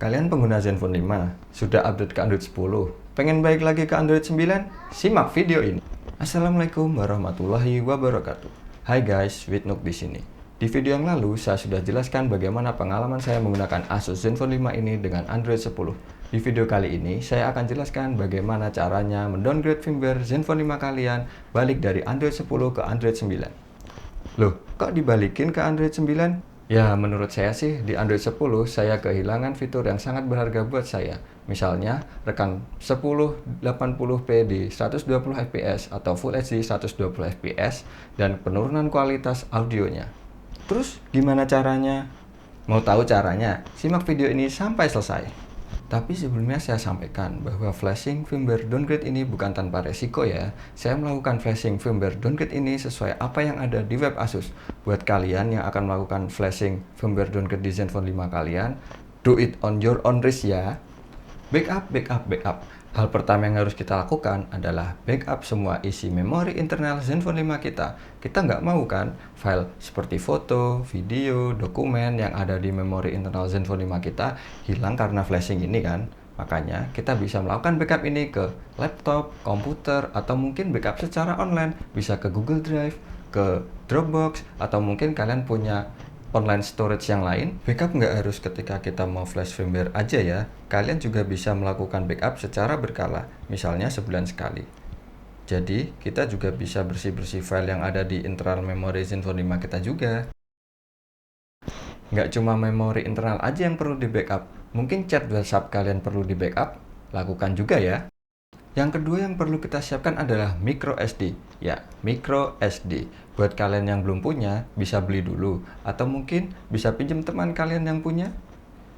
Kalian pengguna Zenfone 5 sudah update ke Android 10? Pengen balik lagi ke Android 9? Simak video ini. Assalamualaikum warahmatullahi wabarakatuh. Hai guys, Witnuk di sini. Di video yang lalu saya sudah jelaskan bagaimana pengalaman saya menggunakan Asus Zenfone 5 ini dengan Android 10. Di video kali ini saya akan jelaskan bagaimana caranya mendowngrade firmware Zenfone 5 kalian balik dari Android 10 ke Android 9. Loh, kok dibalikin ke Android 9? Ya, menurut saya sih di Android 10 saya kehilangan fitur yang sangat berharga buat saya. Misalnya, rekam 1080p di 120 fps atau Full HD 120 fps dan penurunan kualitas audionya. Terus gimana caranya? Mau tahu caranya? Simak video ini sampai selesai. Tapi sebelumnya saya sampaikan bahwa flashing firmware downgrade ini bukan tanpa resiko ya. Saya melakukan flashing firmware downgrade ini sesuai apa yang ada di web Asus. Buat kalian yang akan melakukan flashing firmware downgrade di Zenfone 5 kalian, do it on your own risk ya. Backup. Hal pertama yang harus kita lakukan adalah backup semua isi memori internal Zenfone 5 kita. Kita nggak mau kan file seperti foto, video, dokumen yang ada di memori internal Zenfone 5 kita hilang karena flashing ini kan. Makanya kita bisa melakukan backup ini ke laptop, komputer, atau mungkin backup secara online. Bisa ke Google Drive, ke Dropbox, atau mungkin kalian punya online storage yang lain. Backup nggak harus ketika kita mau flash firmware aja ya. Kalian juga bisa melakukan backup secara berkala, misalnya sebulan sekali. Jadi, kita juga bisa bersih-bersih file yang ada di internal memori Zenfone 5 kita juga. Nggak cuma memori internal aja yang perlu di backup, mungkin chat WhatsApp kalian perlu di backup, lakukan juga ya. Yang kedua yang perlu kita siapkan adalah micro SD. Ya, micro SD. Buat kalian yang belum punya, bisa beli dulu. Atau mungkin bisa pinjam teman kalian yang punya.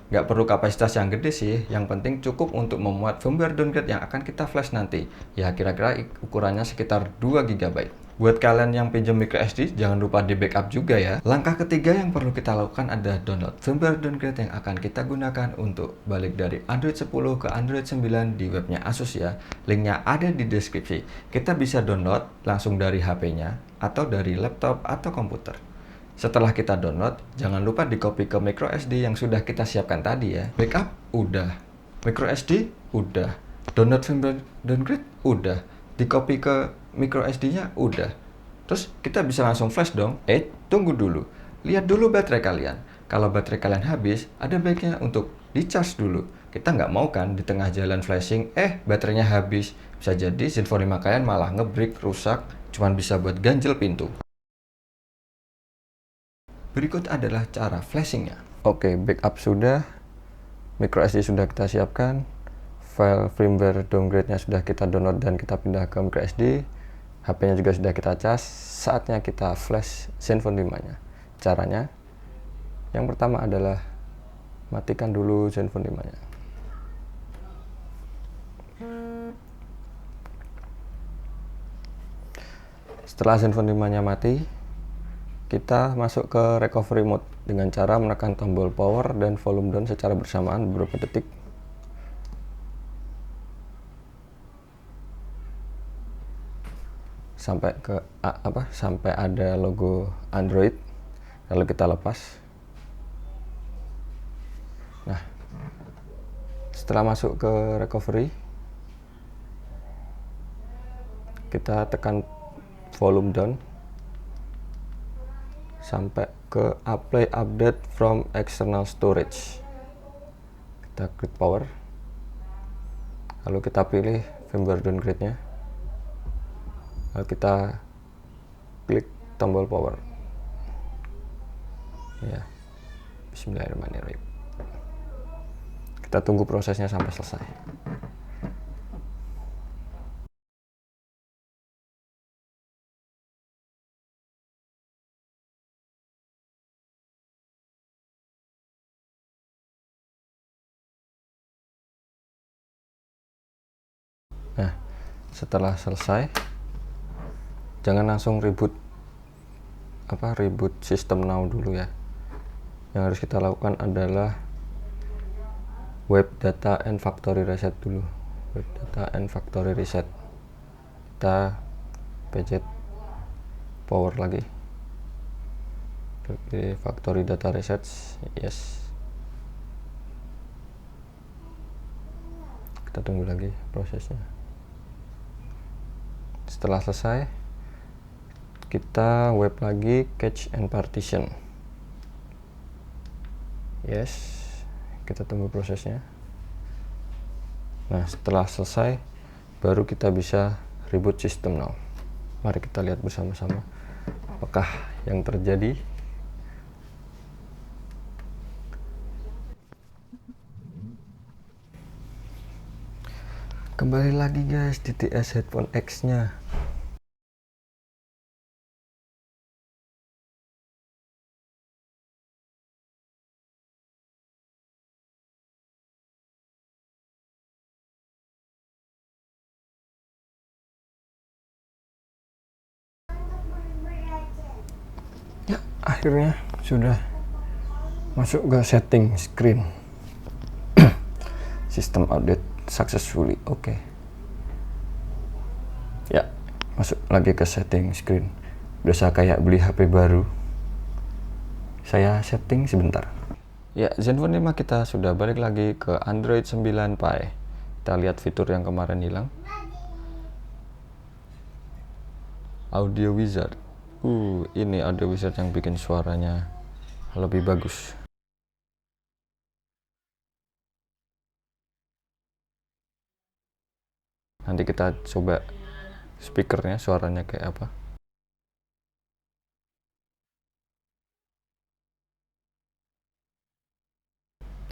Nggak perlu kapasitas yang gede sih, yang penting cukup untuk memuat firmware downgrade yang akan kita flash nanti. Ya, kira-kira ukurannya sekitar 2 GB. Buat kalian yang pinjam micro SD, jangan lupa di backup juga ya. Langkah ketiga yang perlu kita lakukan adalah download firmware downgrade yang akan kita gunakan untuk balik dari Android 10 ke Android 9 di webnya Asus ya. Linknya ada di deskripsi. Kita bisa download langsung dari HP-nya atau dari laptop atau komputer. Setelah kita download, jangan lupa di copy ke micro SD yang sudah kita siapkan tadi ya. Backup udah, micro SD udah, download firmware downgrade udah, di copy ke micro SD-nya udah. Terus kita bisa langsung flash dong. Tunggu dulu. Lihat dulu baterai kalian. Kalau baterai kalian habis, ada baiknya untuk di-charge dulu. Kita nggak mau kan di tengah jalan flashing, baterainya habis. Bisa jadi Zenfone 5 kalian malah ngebreak, rusak, cuman bisa buat ganjel pintu. Berikut adalah cara flashingnya. Oke, backup sudah, micro SD sudah kita siapkan, file firmware downgrade-nya sudah kita download dan kita pindah ke micro SD, HP-nya juga sudah kita cas. Saatnya kita flash Zenfone 5-nya. Caranya, yang pertama adalah matikan dulu Zenfone 5-nya. Setelah Zenfone 5-nya mati, kita masuk ke recovery mode dengan cara menekan tombol power dan volume down secara bersamaan beberapa detik. Sampai ada logo Android, lalu kita lepas. Nah, setelah masuk ke recovery, kita tekan volume down sampai ke apply update from external storage. Kita klik power, lalu kita pilih firmware downgrade-nya, lalu kita klik tombol power ya. Bismillahirrahmanirrahim. Kita tunggu prosesnya sampai selesai. Nah, setelah selesai, jangan langsung reboot system now dulu ya. Yang harus kita lakukan adalah web data and factory reset dulu. Web data and factory reset. Kita pencet power lagi. Oke, factory data reset, yes. kita tunggu lagi prosesnya. Setelah selesai, kita web lagi cache and partition. Yes, kita tunggu prosesnya. Nah, setelah selesai baru kita bisa reboot system now. Mari kita lihat bersama-sama apakah yang terjadi. Kembali lagi guys, DTS Headphone X nya. Ya, akhirnya sudah masuk ke setting screen. System update successfully. Oke. Ya, masuk lagi ke setting screen. Biasa kayak beli HP baru. Saya setting sebentar. Ya, Zenfone 5 kita sudah balik lagi ke Android 9 Pie. Kita lihat fitur yang kemarin hilang. Audio Wizard. Ini Audio Wizard yang bikin suaranya lebih bagus. Nanti kita coba speakernya suaranya kayak apa.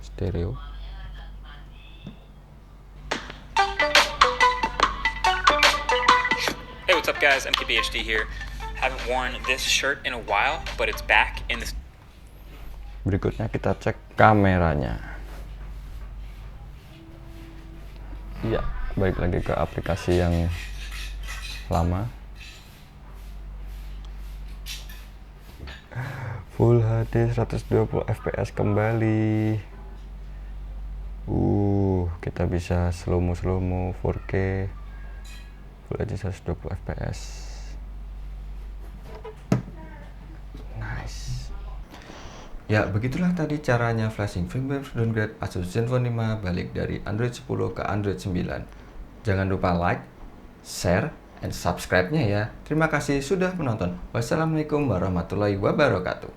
Stereo. Hey, what's up guys? MKBHD here. Haven't worn this shirt in a while, but it's back in this. Berikutnya kita cek kameranya. Iya, balik lagi ke aplikasi yang lama. Full HD 120 fps kembali. Kita bisa slow mo 4K Full HD 120 fps. Nice. Ya, begitulah tadi caranya flashing firmware downgrade Asus Zenfone 5 balik dari Android 10 ke Android 9. Jangan lupa like, share, and subscribe-nya ya. Terima kasih sudah menonton. Wassalamualaikum warahmatullahi wabarakatuh.